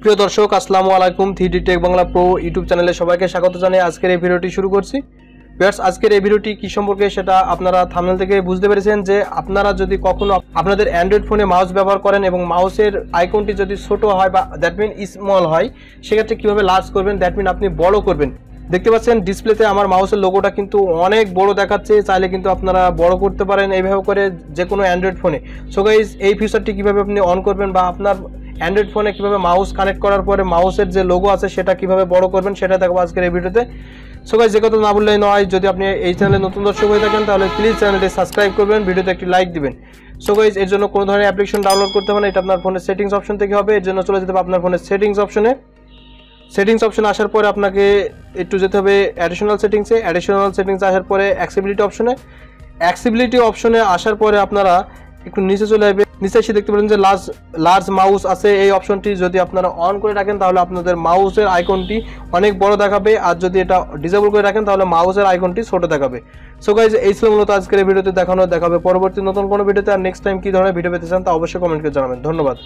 প্রিয় দর্শক আসসালামু আলাইকুম। 3D take Bangla pro YouTube চ্যানেলে সবাইকে স্বাগত জানাই। আজকের এই ভিডিওটি শুরু করছি। ভিউয়ার্স, আজকের এই ভিডিওটি কি সম্পর্কে সেটা আপনারা থাম্বনেল থেকে বুঝতে পেরেছেন যে আপনারা যদি কখনো আপনাদের অ্যান্ড্রয়েড ফোনে মাউস ব্যবহার করেন এবং মাউসের আইকনটি যদি ছোট হয় বা দ্যাট মিন স্মল হয়, সেক্ষেত্রে কীভাবে লার্জ করবেন, দ্যাট মিন আপনি বড় করবেন। দেখতে পাচ্ছেন ডিসপ্লেতে আমার মাউসের লোগোটা কিন্তু অনেক বড় দেখাচ্ছে, চাইলে কিন্তু আপনারা বড় করতে পারেন এইভাবে করে যে কোনো অ্যান্ড্রয়েড ফোনে। সো গাইস, এই ফিচারটি কীভাবে আপনি অন করবেন বা আপনার অ্যান্ড্রয়েড ফোনে কীভাবে মাউস কানেক্ট করার পরে মাউসের যে লোগো আছে সেটা কীভাবে বড় করবেন সেটা দেখাবো আজকের এই ভিডিওতে। সো গাইস, যে কথা না বললেই নয়, যদি আপনি এই চ্যানেলে নতুন দর্শক হয়ে থাকেন তাহলে প্লিজ চ্যানেলটি সাবস্ক্রাইব করবেন, ভিডিওতে একটি লাইক দিবেন। সো গাইস, এর জন্য কোনো ধরনের অ্যাপ্লিকেশন ডাউনলোড করতে হবে না, এটা আপনার ফোনের সেটিংস অপশন থেকে হবে। এর জন্য চলে যেতে হবে আপনার ফোনের সেটিংস অপশনে। সেটিংস অপশনে আসার পরে আপনাকে একটু যেতে হবে অ্যাডিশনাল সেটিংসে। অ্যাডিশনাল সেটিংসে আসার পরে অ্যাক্সেসিবিলিটি অপশনে। অ্যাক্সেসিবিলিটি অপশনে আসার পরে আপনারা একটু নিচে চলে আসবে। নিচে এসে দেখতে পারেন যে লার্জ মাউস আছে। এই অপশনটি যদি আপনারা অন করে রাখেন তাহলে আপনাদের মাউসের আইকনটি অনেক বড় দেখাবে, আর যদি এটা ডিসেবল করে রাখেন তাহলে মাউসের আইকনটি ছোট দেখাবে। সো গাইস, এই ছিল মূলত আজকের এই ভিডিওতে দেখাবে পরবর্তী নতুন কোনো ভিডিওতে। আর নেক্সট টাইম কী ধরনের ভিডিও পেতে চান তা অবশ্যই কমেন্ট করে জানাবেন। ধন্যবাদ।